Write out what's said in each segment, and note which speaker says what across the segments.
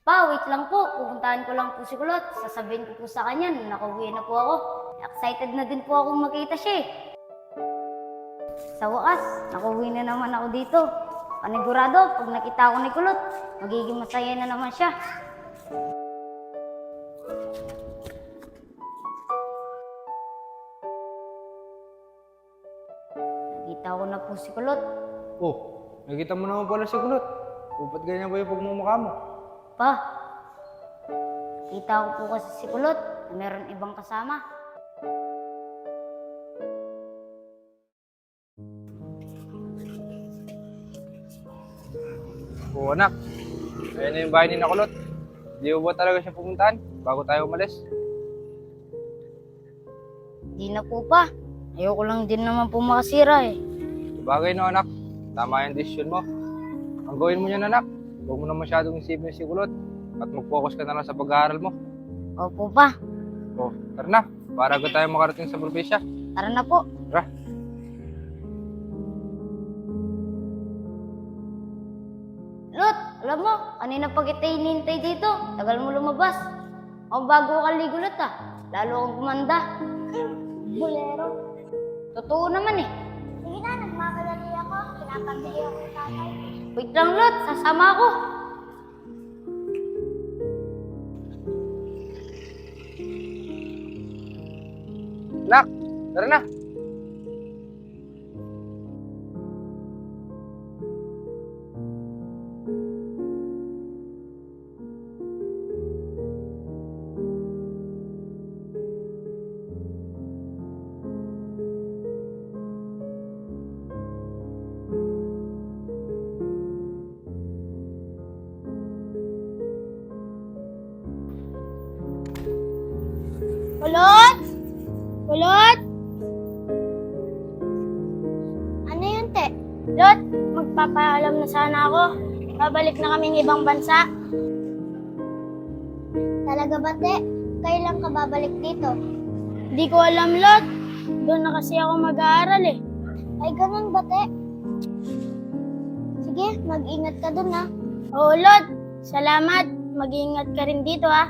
Speaker 1: Pa, wait lang po. Pupuntahan ko lang po si Kulot. Sasabihin ko po sa kanya na nakauwi na po ako. Excited na din po akong makita siya eh. Sa wakas, nakauwi na naman ako dito. Panigurado, pag nakita ko ni Kulot, magiging masaya na naman siya. Nakita ko na po si Kulot.
Speaker 2: Oh, nakita mo naman pala si Kulot. Ba't ganyan ba yung pagmumukha mo?
Speaker 1: Pa, nakita ko po kasi si Kulot na meron ibang kasama.
Speaker 2: Oo anak, ayan na yung bahay ni Kulot. Di mo ba talaga siya pumuntahan bago tayo umalis?
Speaker 1: Di na po pa. Ayoko lang din naman po makasira eh.
Speaker 2: Bagay no anak, tama yung desisyon mo. Ang gawin mo yan anak, huwag mo na masyadong isipin si Kulot at mag-focus ka na lang sa pag-aaral mo.
Speaker 1: Opo pa.
Speaker 2: Oh, tara na, para agad tayo makarating sa probinsya.
Speaker 1: Tara na po.
Speaker 2: Tara.
Speaker 1: Lot, alam mo, kanina pa kita hinihintay dito. Tagal mo lumabas. O bago ka ligo, Lot ah. Lalo akong gumanda.
Speaker 3: Bolero.
Speaker 1: Totoo naman eh.
Speaker 3: Sige na, nagmamadali ako. Pinapabili ako ng tatay.
Speaker 1: Wait lang, Lot. Sasama ako.
Speaker 2: Anak, tara na.
Speaker 3: Kulot! Kulot! Ano yun, te? Lot, magpapaalam na sana ako. Babalik na kaming ibang bansa. Talaga ba, te? Kailan ka babalik dito? Hindi ko alam, Lot. Doon na kasi ako mag-aaral eh. Ay, ganun ba, te? Sige, mag-ingat ka dun, ha? Oo, Lot. Salamat. Mag-ingat ka rin dito, ha?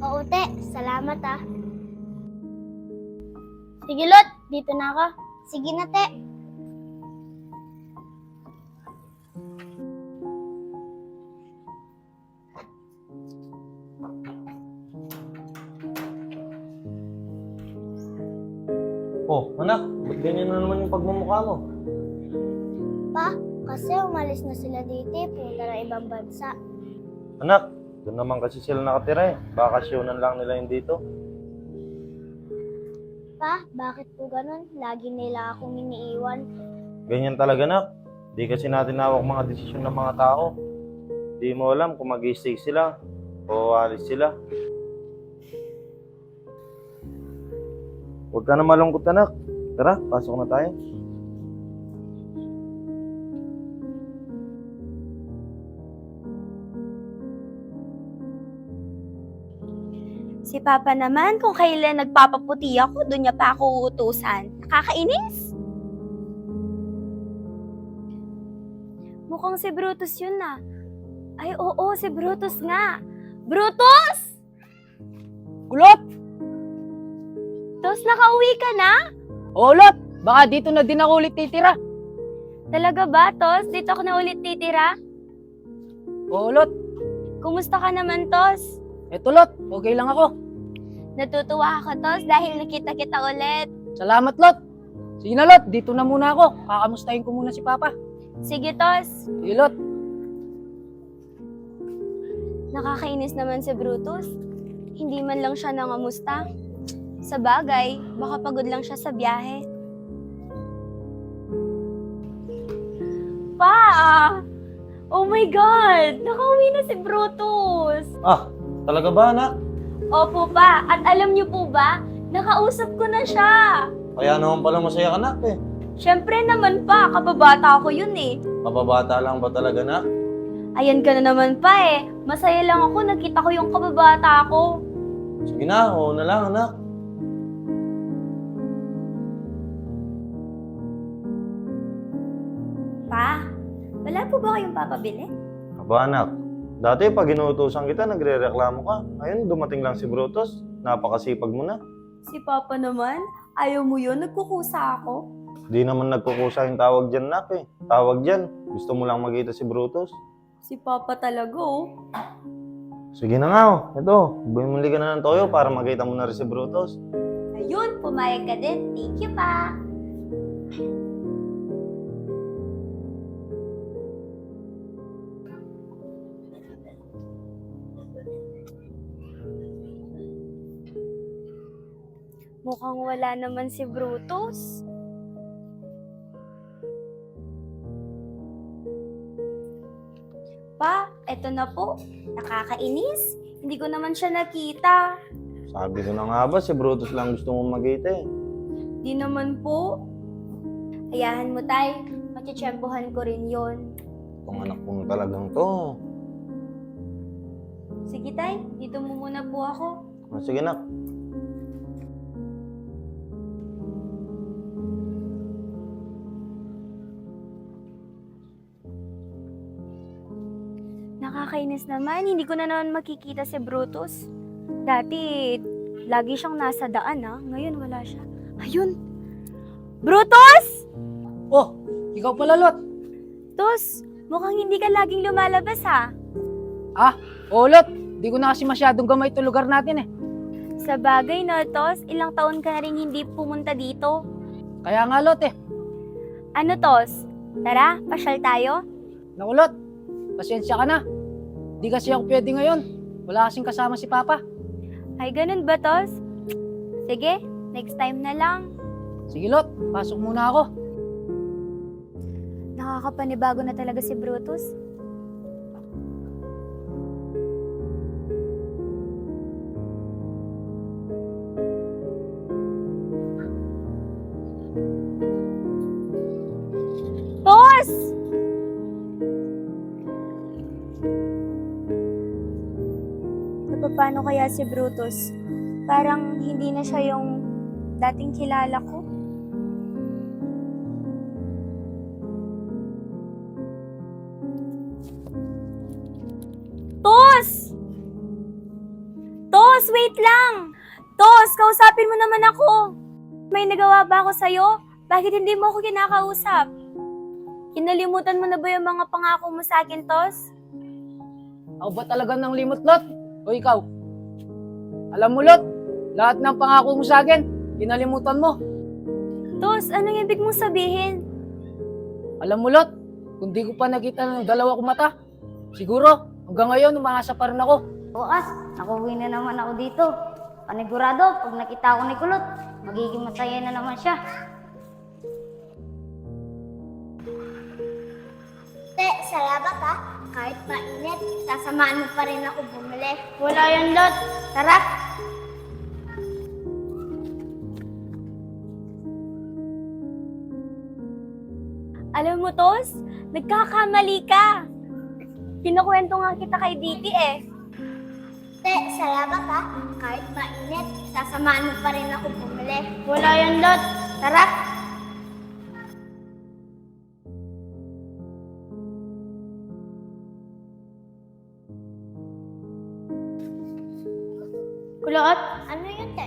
Speaker 3: Oo, te. Salamat, ha? Sige, Lot. Dito na ako. Sige na, te.
Speaker 4: Oh, anak, ba't ganyan na naman yung pagmumukha mo?
Speaker 3: Pa, kasi umalis na sila dito, punta na ibang bansa.
Speaker 4: Anak, doon naman kasi sila nakatira eh. Bakasyonan lang nila yung dito.
Speaker 3: Pa, bakit po ganun? Lagi nila akong iniiwan.
Speaker 4: Ganyan talaga, anak. Di kasi natin hawak mga desisyon ng mga tao. Di mo alam kung mag-i-stay sila o alis sila. Huwag ka na malungkot, anak. Tara, pasok na tayo.
Speaker 5: Si Papa naman, kung kailan nagpapaputi ako, doon niya pa ako uutusan. Nakakainis! Mukhang si Brutus yun na. Ay, oo, si Brutus nga. Brutus!
Speaker 6: Kulot!
Speaker 5: Tos, nakauwi ka na?
Speaker 6: Oo, Lot! Baka dito na din ako ulit titira.
Speaker 5: Talaga ba, Tos? Dito ako na ulit titira?
Speaker 6: Oo, Lot.
Speaker 5: Kumusta ka naman, Tos?
Speaker 6: Eto, Lot. Okay lang ako.
Speaker 5: Natutuwa ako, Tos, dahil nakita kita ulit.
Speaker 6: Salamat, Lot. Sige na, Lot. Dito na muna ako. Kakamustahin ko muna si Papa.
Speaker 5: Sige, Tos.
Speaker 6: Sige, Lot.
Speaker 5: Nakakainis naman si Brutus. Hindi man lang siya nangamusta. Sa bagay, baka pagod lang siya sa biyahe. Pa! Oh my God! Nakauwi na si Brutus!
Speaker 4: Ah, talaga ba, anak?
Speaker 5: Opo pa, at alam niyo po ba, nakausap ko na siya!
Speaker 4: Kaya naman pala masaya ka, anak eh.
Speaker 5: Siyempre naman pa, kababata ko yun eh.
Speaker 4: Mababata lang ba talaga, anak?
Speaker 5: Ayan ka na naman pa eh. Masaya lang ako, nakita ko yung kababata ko.
Speaker 4: Sige na, oo na lang, anak.
Speaker 5: Pa, wala po ba kayong papabili?
Speaker 4: Aba, anak. Dati pag inuutosan kita, nagre-reklamo ka. Ngayon, dumating lang si Brutus. Napakasipag mo na.
Speaker 5: Si Papa naman, ayaw mo yun, nagkukusa ako.
Speaker 4: Di naman nagkukusa yung tawag dyan, Nak eh. Tawag dyan, gusto mo lang makita si Brutus.
Speaker 5: Si Papa talaga oh.
Speaker 4: Sige na nga, oh. Ito, bumili ka na ng toyo para makita mo na rin si Brutus.
Speaker 5: Ayun, pumayag ka din. Thank you pa. Mukhang wala naman si Brutus. Pa, eto na po. Nakakainis. Hindi ko naman siya nakita.
Speaker 4: Sabi ko na nga ba, si Brutus lang gusto mong makita eh.
Speaker 5: Di naman po. Ayahan mo, tay. Matitsyempohan ko rin yon.
Speaker 4: Itong anak ko talagang to.
Speaker 5: Sige, tay. Dito mo muna po ako.
Speaker 4: Sige, Nak.
Speaker 5: Nakakainis naman. Hindi ko na naman makikita si Brutus. Dati, lagi siyang nasa daan, ha? Ngayon, wala siya. Ayun! Brutus!
Speaker 6: Oh, ikaw pala, Lot.
Speaker 5: Tus, mukhang hindi ka laging lumalabas, ha?
Speaker 6: Oh, Lot. Di ko na kasi masyadong gamay itong lugar natin eh.
Speaker 5: Sa bagay, no, Tos? Ilang taon ka na rin hindi pumunta dito.
Speaker 6: Kaya nga, Lot eh.
Speaker 5: Ano, Tos? Tara, pasyal tayo?
Speaker 6: Naku, Lot. Pasensya ka na. Di kasi ako pwede ngayon. Wala kasing kasama si Papa.
Speaker 5: Ay, ganun ba, Tos? Sige, next time na lang.
Speaker 6: Sige, Lot. Pasok muna ako.
Speaker 5: Nakakapanibago na talaga si Brutus. Tos! Paano kaya si Brutus? Parang hindi na siya yung dating kilala ko. Tos! Tos, wait lang! Tos, kausapin mo naman ako. May nagawa ba ako sa'yo? Bakit hindi mo ako kinakausap? Kinalimutan mo na ba yung mga pangako mo sa akin, Tos?
Speaker 6: Ako ba talaga ng limot, Lot? O ikaw? Alam mo, Lot, lahat ng pangako mo sa akin, kinalimutan mo.
Speaker 5: Tos, anong ibig mong sabihin?
Speaker 6: Alam mo, Lot, kung di ko pa nakita ng dalawa kong mata, siguro, hanggang ngayon, umaasa pa rin ako.
Speaker 1: Bukas, nakauwi na naman ako dito. Panigurado, pag nakita ko ni Kulot, magiging masaya na naman siya.
Speaker 3: Te, salamat ha. Kahit mainit, sasamaan mo pa rin ako bumili. Wala yan, Lot. Tara.
Speaker 5: Alam mo, Tos, nagkakamali ka. Kinukwento nga kita kay Diti eh.
Speaker 3: Te, salamat ha. Kahit mainit, sasamaan mo pa rin ako bumili. Wala yan, Lot. Tara.
Speaker 7: Kulot,
Speaker 3: Ano yun, te?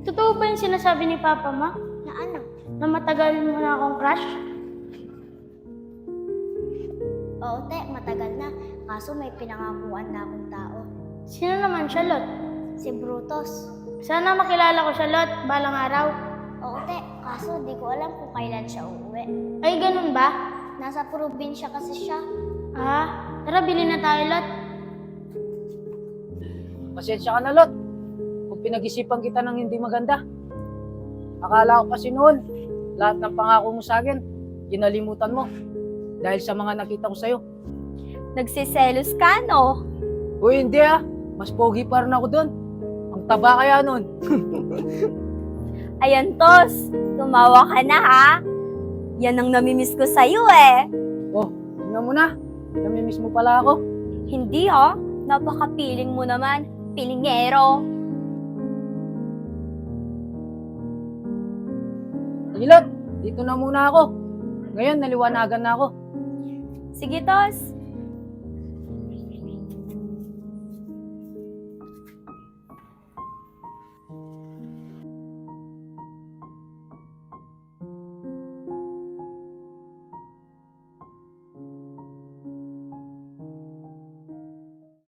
Speaker 7: totoo ba yung sinasabi ni Papa Ma?
Speaker 3: Na ano?
Speaker 7: Na matagal mo na akong crush?
Speaker 3: Oo, te, matagal na. Kaso may pinangakuan na akong tao.
Speaker 7: Sino naman siya, Lot?
Speaker 3: Si Brutus.
Speaker 7: Sana makilala ko siya, Lot, balang araw.
Speaker 3: Oo, te. Kaso di ko alam kung kailan siya uuwi.
Speaker 7: Ay, ganun ba?
Speaker 3: Nasa probinsya kasi siya.
Speaker 7: Tara, bilhin na tayo, Lot.
Speaker 6: Pasensya ka na, Lot. Kung pinag-isipan kita ng hindi maganda. Akala ko kasi noon, lahat ng pangako mo sa akin, kinalimutan mo. Dahil sa mga nakita ko sa'yo.
Speaker 5: Nagsiselos ka, no?
Speaker 6: Uy, hindi mas pogi pa rin ako doon. Ang taba kaya nun.
Speaker 5: Ayan, Tos, tumawa ka na ha. Yan ang namimiss ko sa'yo eh.
Speaker 6: Oh, tingnan mo na. Namimiss mo pala ako.
Speaker 5: Hindi ha, napaka-piling mo naman. Pilingero.
Speaker 6: Hilot, dito na muna ako. Ngayon, naliwanagan na ako.
Speaker 5: Sige, Tos.